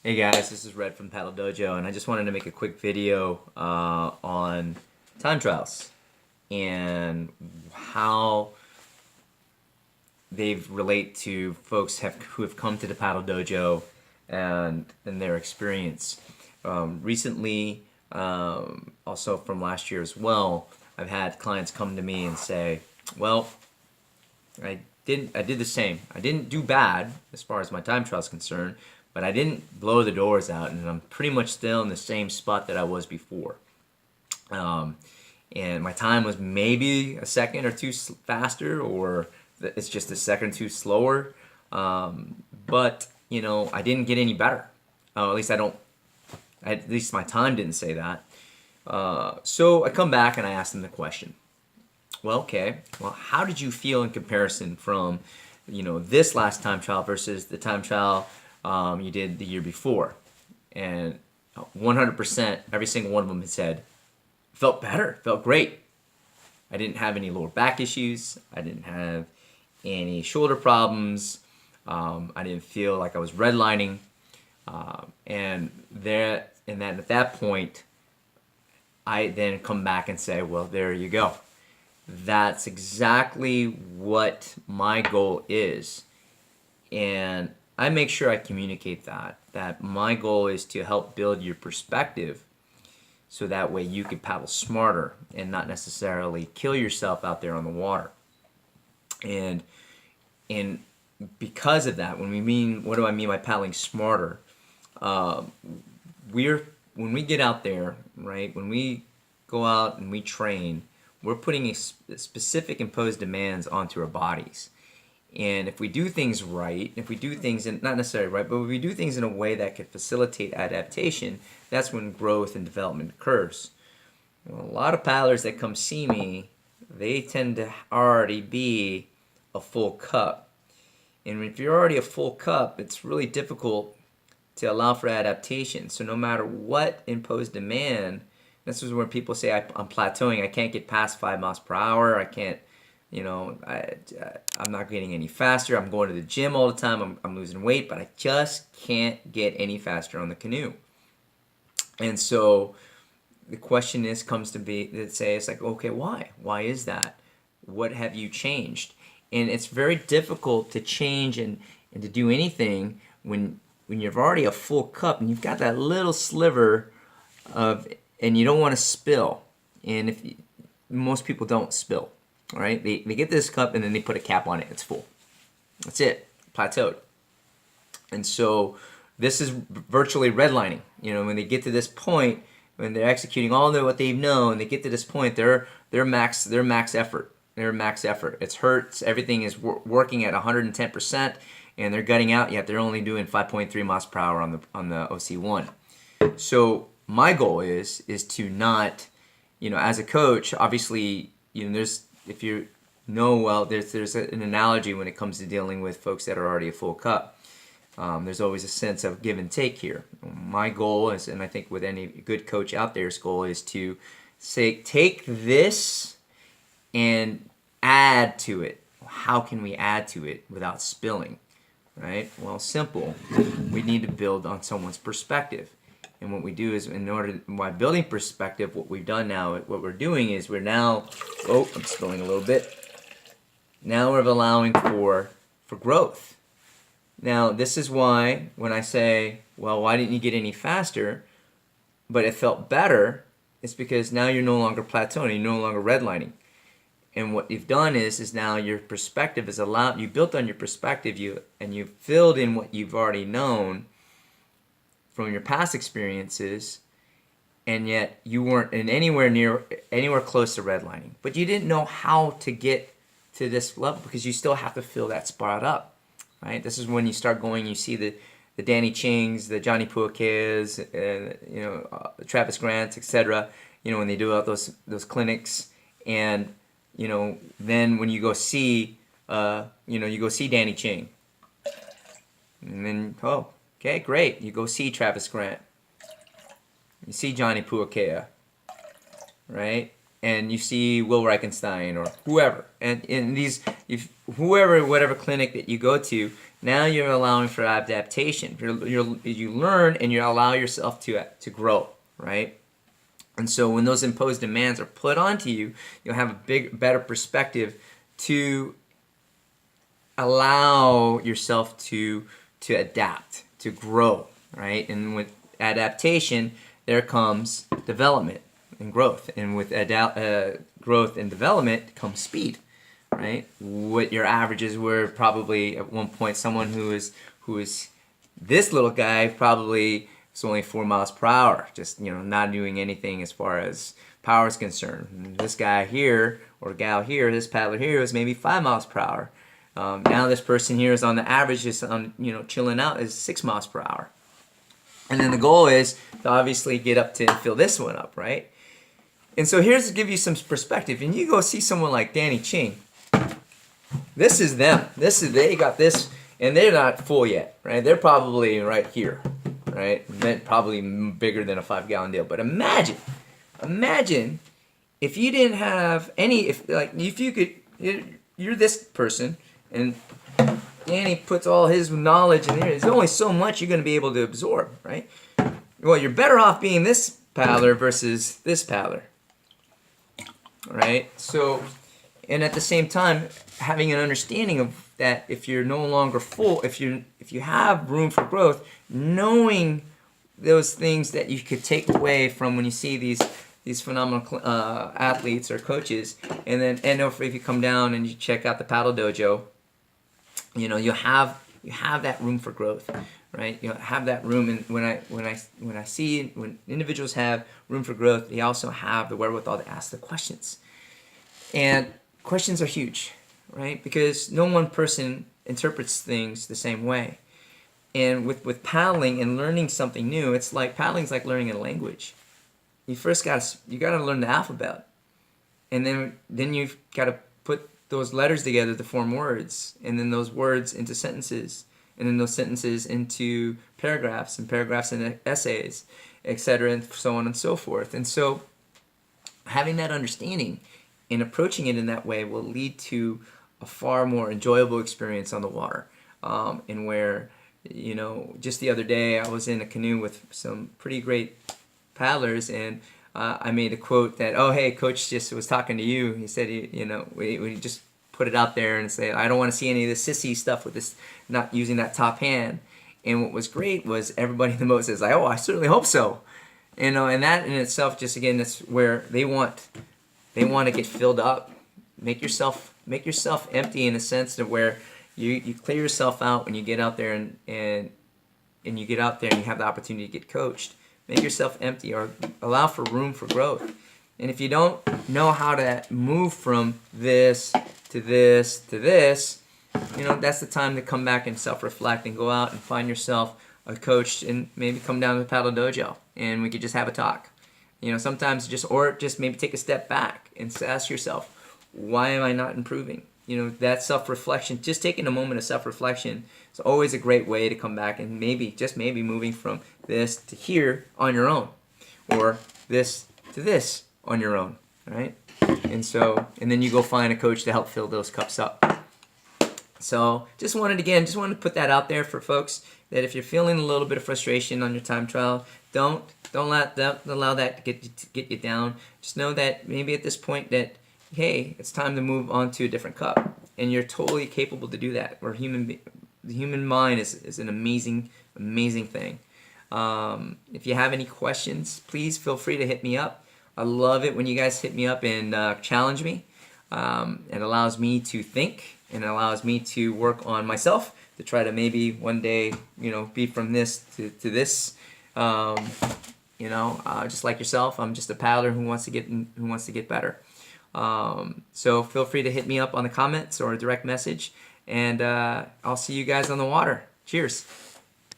Hey guys, this is Red from Paddle Dojo, and I just wanted to make a quick video on time trials and how they relate to folks who have come to the Paddle Dojo and their experience. Recently, also from last year as well, I've had clients come to me and say, "Well, I did the same. I didn't do bad as far as my time trial is concerned, but I didn't blow the doors out, and I'm pretty much still in the same spot that I was before. And my time was maybe a second or two faster, or it's just a second or two slower. But I didn't get any better. At least I don't. At least my time didn't say that. So I come back and I ask them the question. Well, okay. Well, how did you feel in comparison from, this last time trial versus the time trial you did the year before? And 100%, every single one of them had said, felt better, felt great. I didn't have any lower back issues. I didn't have any shoulder problems. I didn't feel like I was redlining. And then at that point, I then come back and say, well, there you go. That's exactly what my goal is. And I make sure I communicate that my goal is to help build your perspective so that way you can paddle smarter and not necessarily kill yourself out there on the water. And because of that, what do I mean by paddling smarter? When we get out there, right, when we go out and we train, we're putting specific imposed demands onto our bodies. And if we do things right, if we do things not necessarily right, but if we do things in a way that can facilitate adaptation, that's when growth and development occurs. Well, a lot of paddlers that come see me, they tend to already be a full cup. And if you're already a full cup, it's really difficult to allow for adaptation. So no matter what imposed demand, this is where people say I'm plateauing. I can't get past 5 miles per hour. I can't, I'm not getting any faster. I'm going to the gym all the time. I'm losing weight, but I just can't get any faster on the canoe. And so the question comes to be that say it's like, okay, why? Why is that? What have you changed? And it's very difficult to change and to do anything when you've already a full cup and you've got that little sliver of, and you don't want to spill. And most people don't spill, all right? They get this cup and then they put a cap on it. It's full. That's it. Plateaued. And so this is virtually redlining. When they get to this point, when they're executing all of what they've known, they get to this point, they're max effort. They're max effort. It hurts. Everything is working at 110%, and they're gutting out. Yet they're only doing 5.3 miles per hour on the OC1. So my goal is to not, as a coach, obviously, there's an analogy when it comes to dealing with folks that are already a full cup. There's always a sense of give and take here. My goal is, and I think with any good coach out there's goal is to say, take this and add to it. How can we add to it without spilling, right? Well, simple. We need to build on someone's perspective. And what we do is, by building perspective, what we've done now, what we're doing is we're now, I'm spilling a little bit. Now we're allowing for growth. Now, this is why when I say, well, why didn't you get any faster, but it felt better, it's because now you're no longer plateauing, you're no longer redlining. And what you've done is now your perspective is allowed, you built on your perspective, and you filled in what you've already known from your past experiences, and yet you weren't anywhere close to redlining. But you didn't know how to get to this level because you still have to fill that spot up, right? This is when you start going, you see the Danny Chings, the Johnny Puakeas, Travis Grants, etc. When they do out those clinics, and then when you go see, you go see Danny Ching, and then okay, great. You go see Travis Grant. You see Johnny Puakea, right? And you see Will Reichenstein or whoever. And in whatever clinic that you go to, Now you're allowing for adaptation. You learn and you allow yourself to grow, right? And so when those imposed demands are put onto you, you'll have a better perspective to allow yourself to adapt, to grow, right? And with adaptation, there comes development and growth. And with growth and development comes speed, right? What your averages were probably at one point, someone who is this little guy probably was only 4 miles per hour, just not doing anything as far as power is concerned. And this guy here or gal here, this paddler here, is maybe 5 miles per hour. Now this person here is on the average, just on chilling out, is 6 miles per hour. And then the goal is to obviously get up to and fill this one up, right? And so here's to give you some perspective. And you go see someone like Danny Ching. This is them. They got this, and they're not full yet, right? They're probably right here, right? Probably bigger than a 5-gallon deal. But imagine if you didn't have any, if you could, you're this person, and Danny puts all his knowledge in there. There's only so much you're going to be able to absorb, right? Well, you're better off being this paddler versus this paddler, right? So, and at the same time, having an understanding of that, if you're no longer full, if you have room for growth, knowing those things that you could take away from when you see these phenomenal athletes or coaches, and if you come down and you check out the paddle dojo, you have that room for growth, right? You have that room, and when I see when individuals have room for growth, they also have the wherewithal to ask the questions, and questions are huge, right? Because no one person interprets things the same way, and with paddling and learning something new, it's like paddling's like learning a language. You first got to learn the alphabet, and then you've got to put those letters together to form words, and then those words into sentences, and then those sentences into paragraphs, and paragraphs into essays, etc., and so on and so forth. And so having that understanding and approaching it in that way will lead to a far more enjoyable experience on the water. And where, just the other day I was in a canoe with some pretty great paddlers, and I made a quote that, "Oh, hey, coach just was talking to you." He said, we just put it out there and say, "I don't want to see any of this sissy stuff with this, not using that top hand." And what was great was everybody in the boat says, "Oh, I certainly hope so." And that in itself, just again, that's where they want to get filled up. Make yourself empty in a sense of where you clear yourself out when you get out there and you get out there and you have the opportunity to get coached. Make yourself empty, or allow for room for growth. And if you don't know how to move from this to this to this, that's the time to come back and self-reflect and go out and find yourself a coach, and maybe come down to the paddle dojo and we could just have a talk. Sometimes just maybe take a step back and ask yourself, why am I not improving? That self-reflection, just taking a moment of self-reflection is always a great way to come back and maybe moving from this to here on your own, or this to this on your own, right? And then you go find a coach to help fill those cups up. So just wanted to put that out there for folks, that if you're feeling a little bit of frustration on your time trial, don't allow that to get you down. Just know that maybe at this point that, hey, it's time to move on to a different cup, and you're totally capable to do that. The human mind is an amazing thing. If you have any questions, please feel free to hit me up. I love it when you guys hit me up and challenge me. It allows me to think, and it allows me to work on myself to try to maybe one day, be from this to this. Just like yourself, I'm just a paddler who wants to get better. So feel free to hit me up on the comments or a direct message, and I'll see you guys on the water. Cheers.